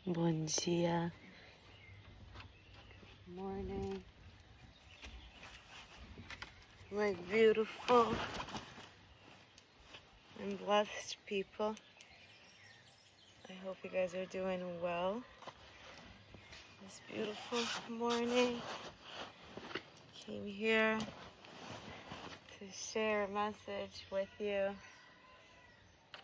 Bom dia. Morning. My beautiful and blessed people. I hope you guys are doing well this beautiful morning. Came here to share a message with you.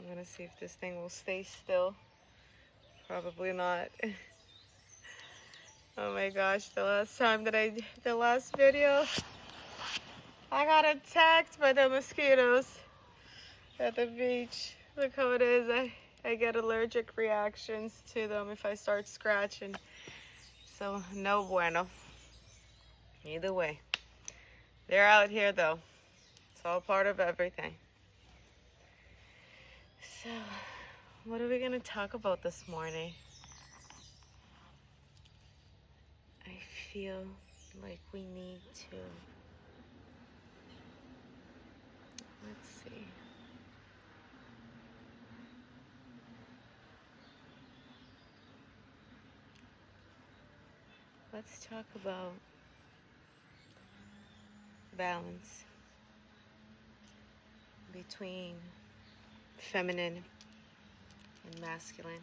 I'm gonna see if this thing will stay still. Probably not. Oh my gosh, the last time that I did the last video, I got attacked by the mosquitoes at the beach. Look how it is. I get allergic reactions to them if I start scratching. So no bueno. Either way. They're out here though. It's all part of everything. So what are we gonna talk about this morning? I feel like we need to, let's see. Let's talk about balance between feminine and masculine.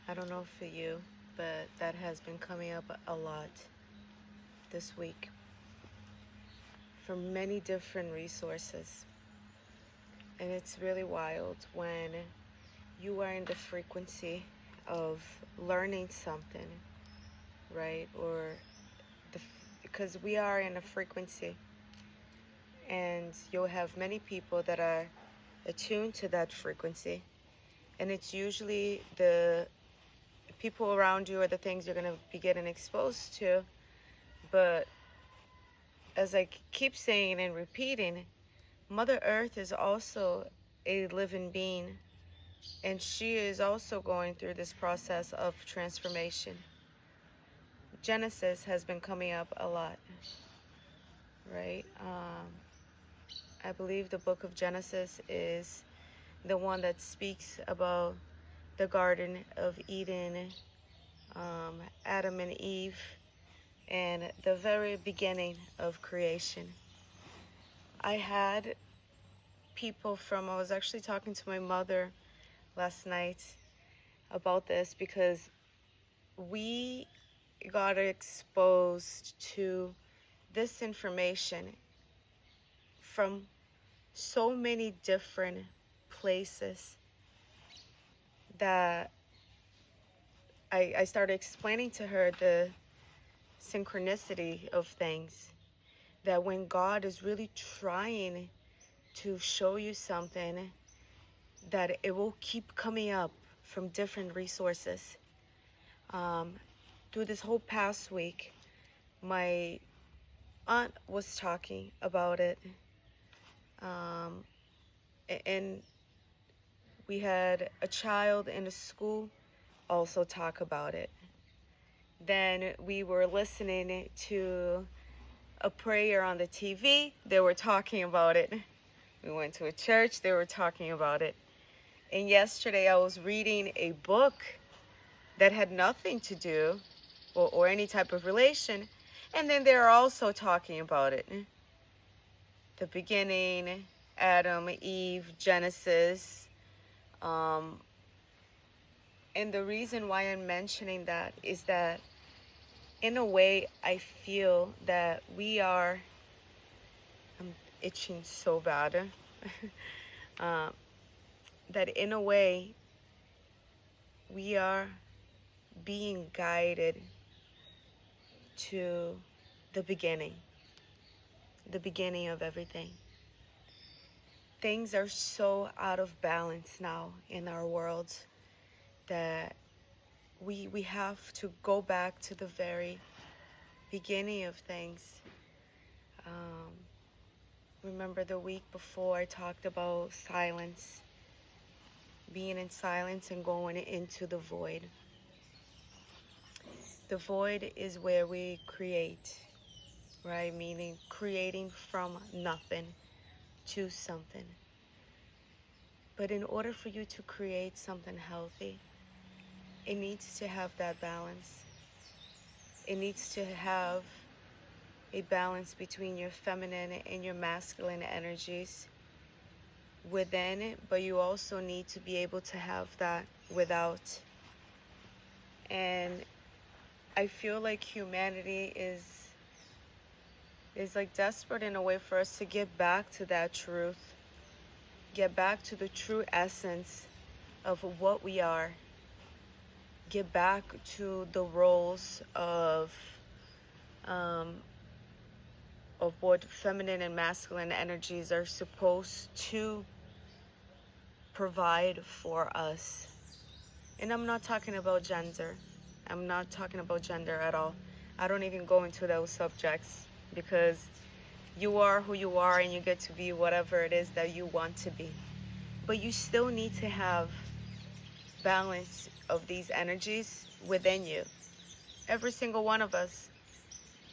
I don't know for you, but that has been coming up a lot this week from many different resources. And it's really wild when you are in the frequency of learning something, right? Because we are in a frequency, and you'll have many people that are attuned to that frequency, and it's usually the people around you are the things you're going to be getting exposed to. But as I keep saying and repeating, Mother Earth is also a living being, and she is also going through this process of transformation. Genesis has been coming up a lot, right? I believe the book of Genesis is the one that speaks about the Garden of Eden, Adam and Eve, and the very beginning of creation. I had people I was actually talking to my mother last night about this, because we got exposed to this information from so many different places that I started explaining to her the synchronicity of things, that when God is really trying to show you something, that it will keep coming up from different resources. Through this whole past week, my aunt was talking about it, and we had a child in the school also talk about it. Then we were listening to a prayer on the TV. They were talking about it. We went to a church. They were talking about it. And yesterday I was reading a book that had nothing to do or any type of relation. And then they're also talking about it. The beginning, Adam, Eve, Genesis. And the reason why I'm mentioning that is that, in a way, I feel that I'm itching so bad, that in a way, we are being guided to the beginning of everything. Things are so out of balance now in our world that we have to go back to the very beginning of things. Remember the week before I talked about silence, being in silence and going into the void. The void is where we create, right? Meaning creating from nothing to something. But in order for you to create something healthy, it needs to have that balance. It needs to have a balance between your feminine and your masculine energies within it, but you also need to be able to have that without. And I feel like humanity is like desperate in a way for us to get back to that truth, get back to the true essence of what we are, get back to the roles of what feminine and masculine energies are supposed to provide for us. And I'm not talking about gender. I'm not talking about gender at all. I don't even go into those subjects, because you are who you are and you get to be whatever it is that you want to be. But you still need to have balance of these energies within you, every single one of us.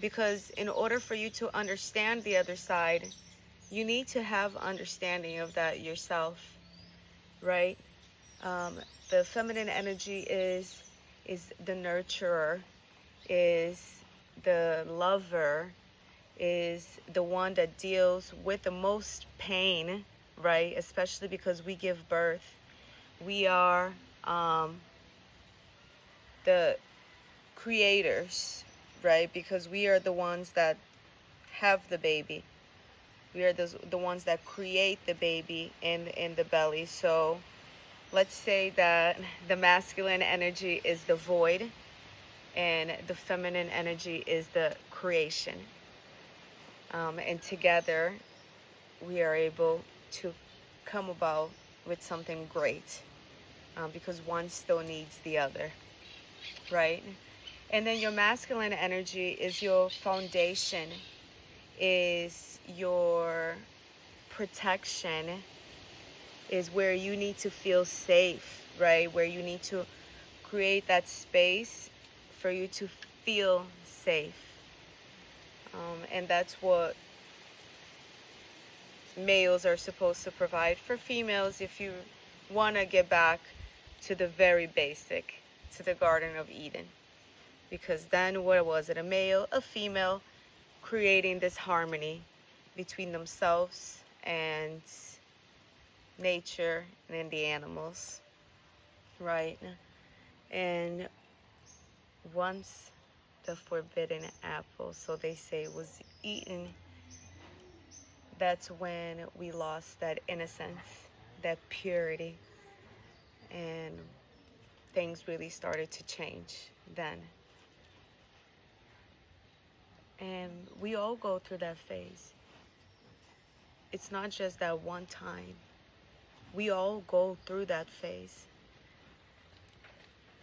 Because in order for you to understand the other side, you need to have understanding of that yourself, right? The feminine energy is the nurturer, is the lover, is the one that deals with the most pain, right? Especially because we give birth. We are the creators, right? Because we are the ones that have the baby. We are the ones that create the baby in the belly. So let's say that the masculine energy is the void and the feminine energy is the creation. And together we are able to come about with something great, because one still needs the other, right? And then your masculine energy is your foundation, is your protection, is where you need to feel safe, right? Where you need to create that space for you to feel safe. And that's what males are supposed to provide for females, if you want to get back to the very basic, to the Garden of Eden. Because then what was it? A male, a female, creating this harmony between themselves and nature and the animals, right? And once the forbidden apple, so they say, was eaten, that's when we lost that innocence, that purity, and things really started to change then. And we all go through that phase. It's not just that one time. We all go through that phase.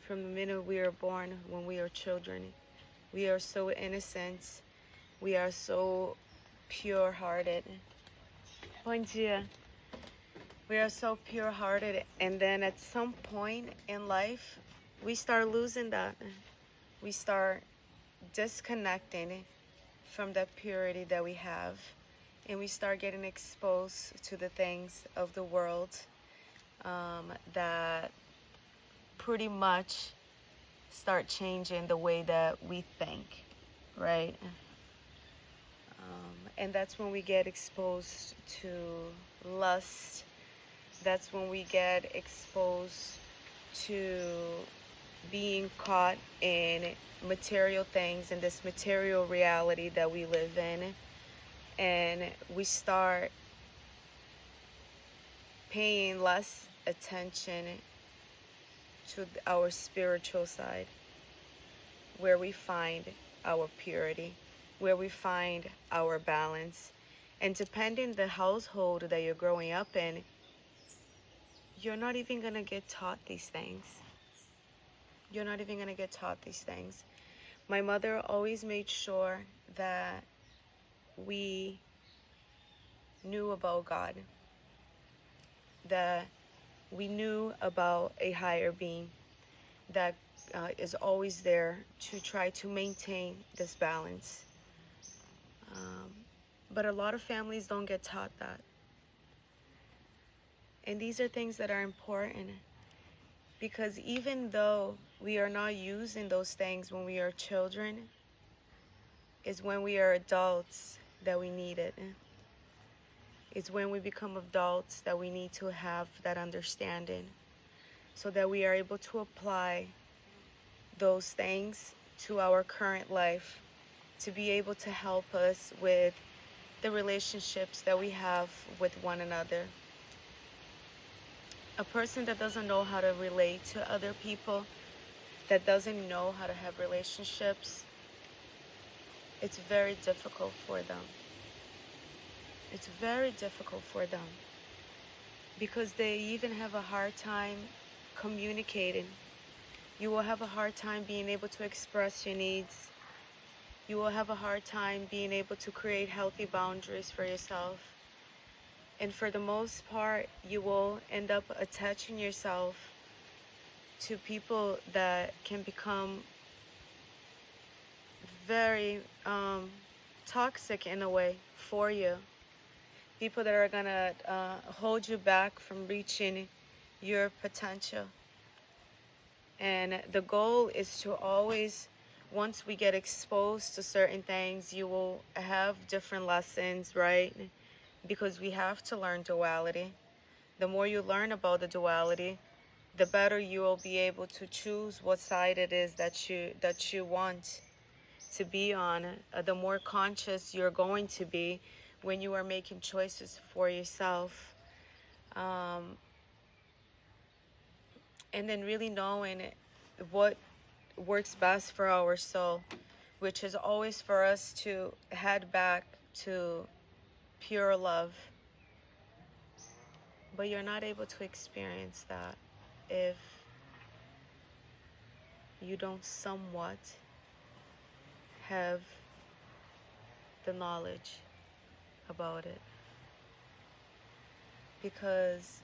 From the minute we are born, when we are children, we are so innocent. We are so pure-hearted. Bom dia. We are so pure-hearted, and then at some point in life, we start losing that. We start disconnecting from that purity that we have, and we start getting exposed to the things of the world that pretty much start changing the way that we think, right? And that's when we get exposed to lust. That's when we get exposed to being caught in material things, in this material reality that we live in. And we start paying less attention to our spiritual side, where we find our purity, where we find our balance. And depending the household that you're growing up in, you're not even going to get taught these things. You're not even going to get taught these things. My mother always made sure that we knew about God, that we knew about a higher being that is always there to try to maintain this balance. But a lot of families don't get taught that. And these are things that are important. Because even though we are not using those things when we are children, it's when we are adults that we need it. It's when we become adults that we need to have that understanding, so that we are able to apply those things to our current life, to be able to help us with the relationships that we have with one another. A person that doesn't know how to relate to other people, that doesn't know how to have relationships, it's very difficult for them. It's very difficult for them because they even have a hard time communicating. You will have a hard time being able to express your needs. You will have a hard time being able to create healthy boundaries for yourself. And for the most part, you will end up attaching yourself to people that can become very toxic in a way for you. People that are gonna hold you back from reaching your potential. And the goal is to always, once we get exposed to certain things, you will have different lessons, right? Because we have to learn duality. The more you learn about the duality, the better you will be able to choose what side it is that you want to be on. The more conscious you're going to be when you are making choices for yourself. And then really knowing what works best for our soul, which is always for us to head back to pure love. But you're not able to experience that if you don't somewhat have the knowledge about it. Because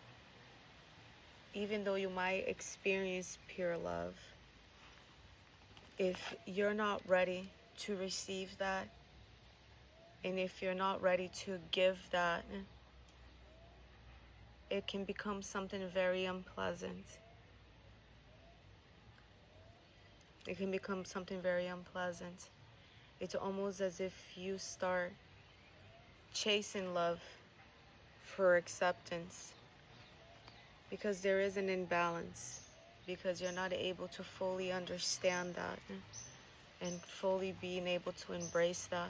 even though you might experience pure love, if you're not ready to receive that, and if you're not ready to give that, it can become something very unpleasant. It can become something very unpleasant. It's almost as if you start chasing love for acceptance, because there is an imbalance, because you're not able to fully understand that and fully being able to embrace that.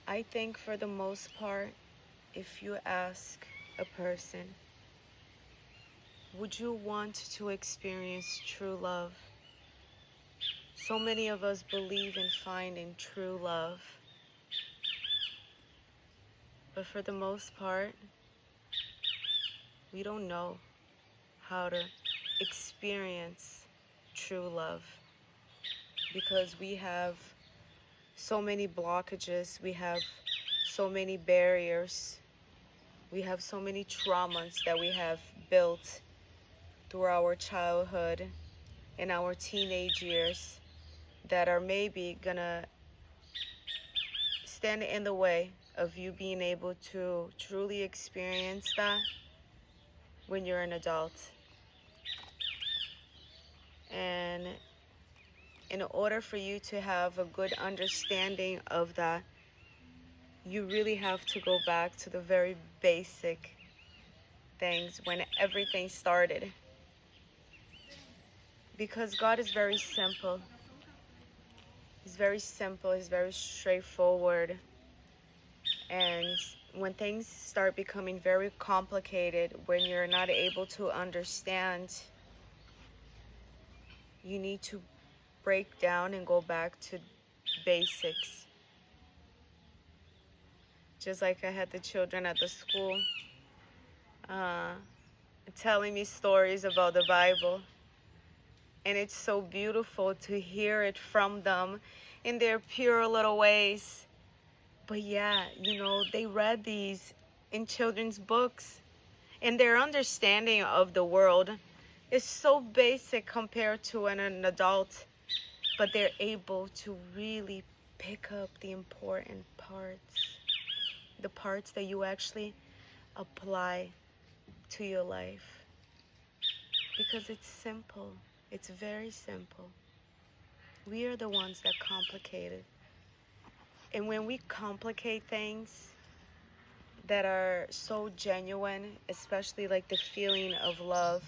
I think for the most part, if you ask a person, would you want to experience true love? So many of us believe in finding true love. But for the most part, we don't know how to experience true love, because we have so many blockages, we have so many barriers, we have so many traumas that we have built through our childhood and our teenage years that are maybe gonna stand in the way of you being able to truly experience that when you're an adult. And in order for you to have a good understanding of that, you really have to go back to the very basic things when everything started. Because God is very simple. He's very simple, he's very straightforward. And when things start becoming very complicated, when you're not able to understand, you need to break down and go back to basics. Just like I had the children at the school telling me stories about the Bible. And it's so beautiful to hear it from them in their pure little ways. But yeah, they read these in children's books. And their understanding of the world is so basic compared to an adult. But they're able to really pick up the important parts. The parts that you actually apply to your life. Because it's simple. It's very simple. We are the ones that complicate it. And when we complicate things that are so genuine, especially like the feeling of love,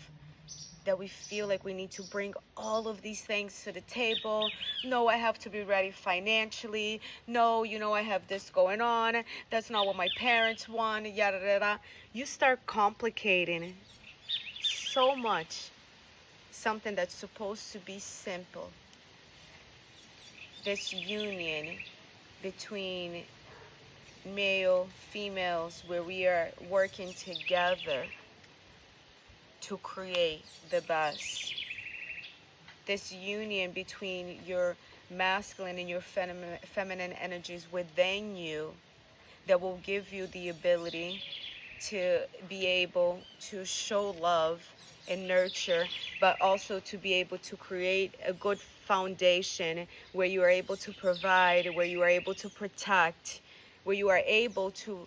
that we feel like we need to bring all of these things to the table. No, I have to be ready financially. No, I have this going on. That's not what my parents want, yada, yada. You start complicating so much something that's supposed to be simple. This union between male, females, where we are working together to create the best. This union between your masculine and your feminine energies within you that will give you the ability to be able to show love and nurture, but also to be able to create a good foundation where you are able to provide, where you are able to protect, where you are able to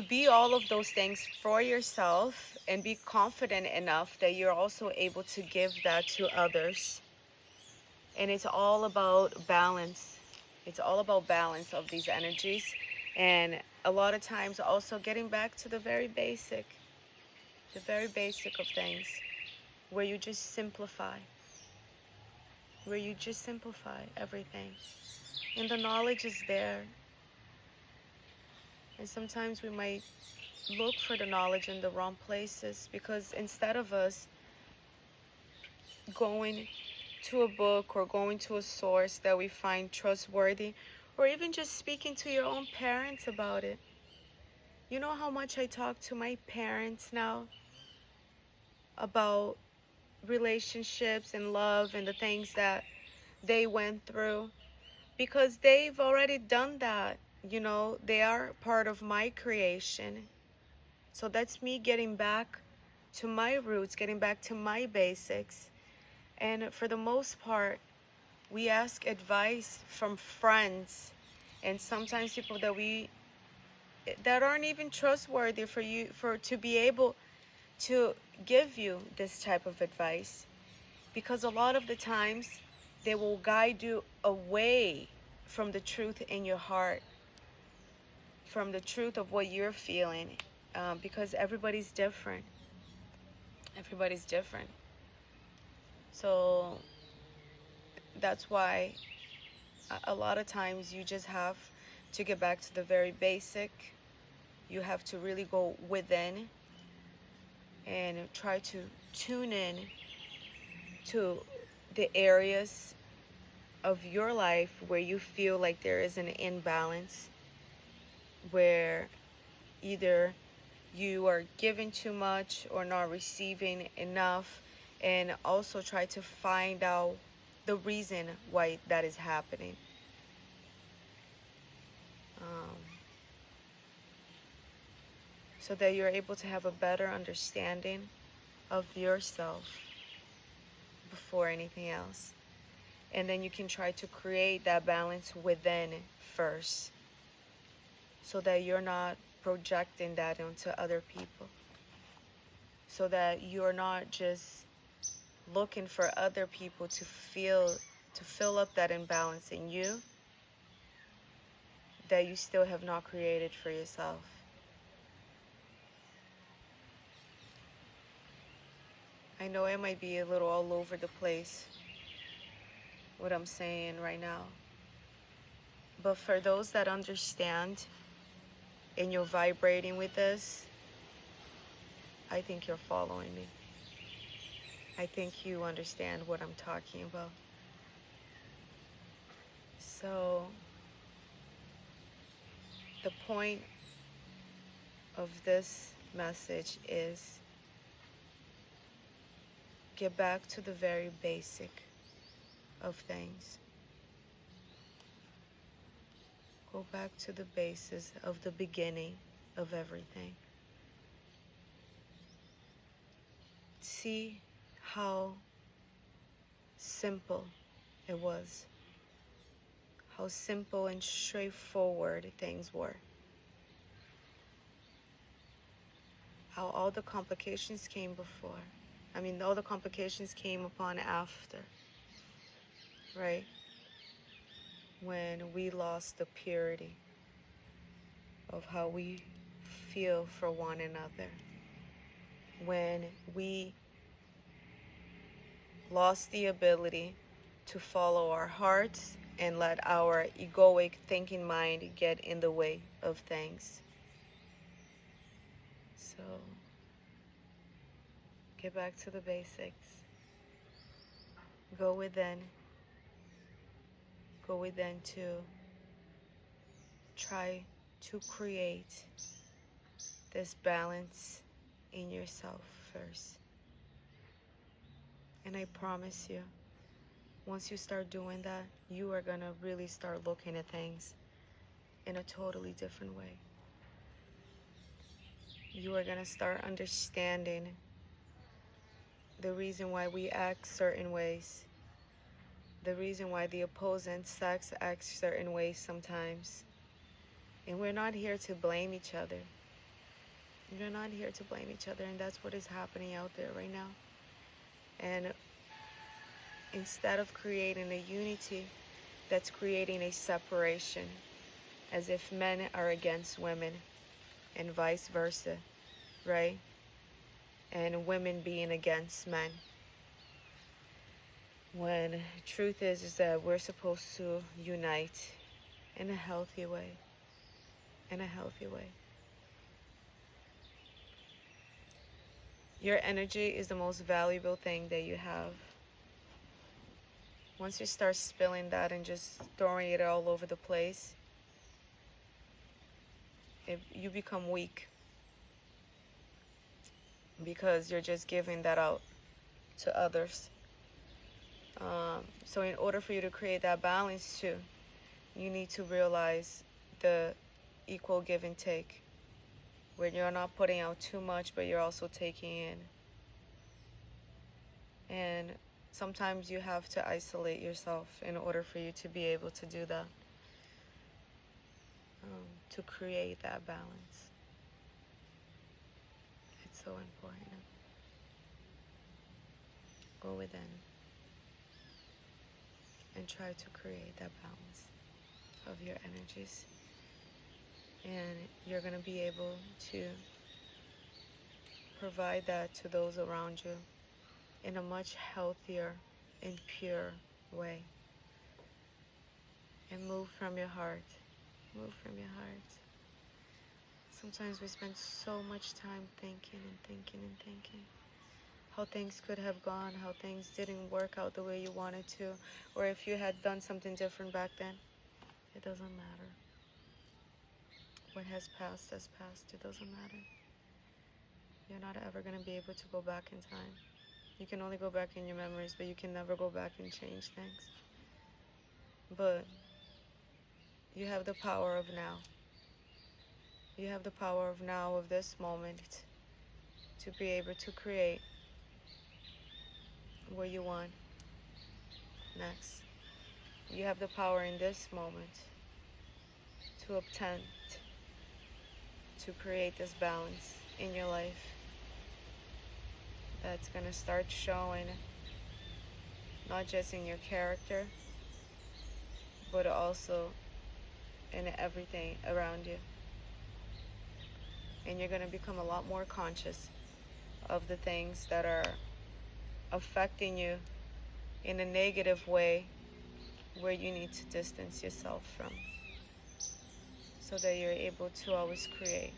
be all of those things for yourself and be confident enough that you're also able to give that to others. And it's all about balance. It's all about balance of these energies. And a lot of times also getting back to the very basic of things, where you just simplify, everything. And the knowledge is there. And sometimes we might look for the knowledge in the wrong places, because instead of us going to a book or going to a source that we find trustworthy, or even just speaking to your own parents about it. You know how much I talk to my parents now about relationships and love and the things that they went through, because they've already done that. They are part of my creation. So that's me getting back to my roots, getting back to my basics. And for the most part, we ask advice from friends, and sometimes people that aren't even trustworthy to be able to give you this type of advice, because a lot of the times they will guide you away from the truth in your heart, from the truth of what you're feeling, because everybody's different. So that's why a lot of times you just have to get back to the very basic. You have to really go within and try to tune in to the areas of your life where you feel like there is an imbalance, where either you are giving too much or not receiving enough, and also try to find out the reason why that is happening. So that you're able to have a better understanding of yourself before anything else. And then you can try to create that balance within first, so that you're not projecting that onto other people. So that you're not just looking for other people to fill up that imbalance in you that you still have not created for yourself. I know it might be a little all over the place, what I'm saying right now. But for those that understand and you're vibrating with this, I think you're following me. I think you understand what I'm talking about. So the point of this message is get back to the very basic of things. Go back to the basis of the beginning of everything. See how simple it was. How simple and straightforward things were. How all the complications came before. I mean, all the complications came upon after, right? When we lost the purity of how we feel for one another. When we lost the ability to follow our hearts and let our egoic thinking mind get in the way of things. So, get back to the basics. Go within. Go within to try to create this balance in yourself first. And I promise you, once you start doing that, you are going to really start looking at things in a totally different way. You are going to start understanding the reason why we act certain ways, the reason why the opposing sex acts certain ways sometimes. And we're not here to blame each other. We're not here to blame each other, and that's what is happening out there right now. And instead of creating a unity, that's creating a separation, as if men are against women and vice versa, right? And women being against men. When truth is that we're supposed to unite in a healthy way, in a healthy way. Your energy is the most valuable thing that you have. Once you start spilling that and just throwing it all over the place, you become weak. Because you're just giving that out to others. So in order for you to create that balance too, you need to realize the equal give and take, where you're not putting out too much, but you're also taking in. And sometimes you have to isolate yourself in order for you to be able to do that, to create that balance. It's so important. Go within and try to create that balance of your energies. And you're going to be able to provide that to those around you in a much healthier and pure way. And move from your heart. Move from your heart. Sometimes we spend so much time thinking and thinking and thinking. How things could have gone, how things didn't work out the way you wanted to, or if you had done something different back then. It doesn't matter. What has passed has passed. It doesn't matter. You're not ever going to be able to go back in time. You can only go back in your memories, but you can never go back and change things. But you have the power of now. You have the power of now, of this moment, to be able to create what you want next. You have the power in this moment to obtain, to create this balance in your life that's going to start showing not just in your character, but also in everything around you. And you're going to become a lot more conscious of the things that are affecting you in a negative way, where you need to distance yourself from, so that you're able to always create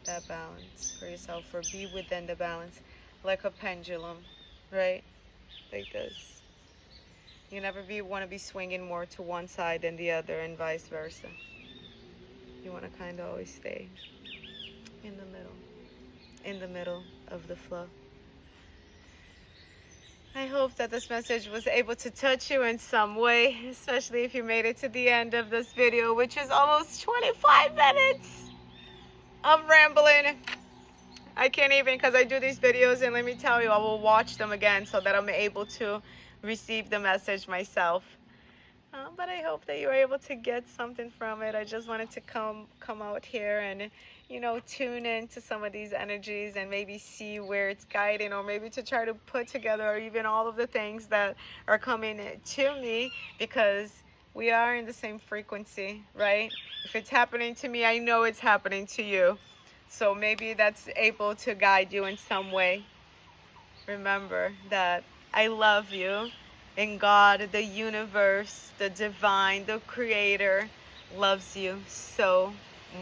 that balance for yourself, or be within the balance, like a pendulum, right? Like this. You never want to be swinging more to one side than the other, and vice versa. You want to kind of always stay in the middle of the flow. I hope that this message was able to touch you in some way, especially if you made it to the end of this video, which is almost 25 minutes of rambling. I can't even, because I do these videos, and let me tell you, I will watch them again so that I'm able to receive the message myself. But I hope that you were able to get something from it. I just wanted to come out here and tune into some of these energies and maybe see where it's guiding, or maybe to try to put together even all of the things that are coming to me, because we are in the same frequency, right? If it's happening to me, I know it's happening to you. So maybe that's able to guide you in some way. Remember that I love you, and God, the universe, the divine, the creator, loves you so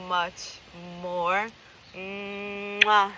much more. Mwah.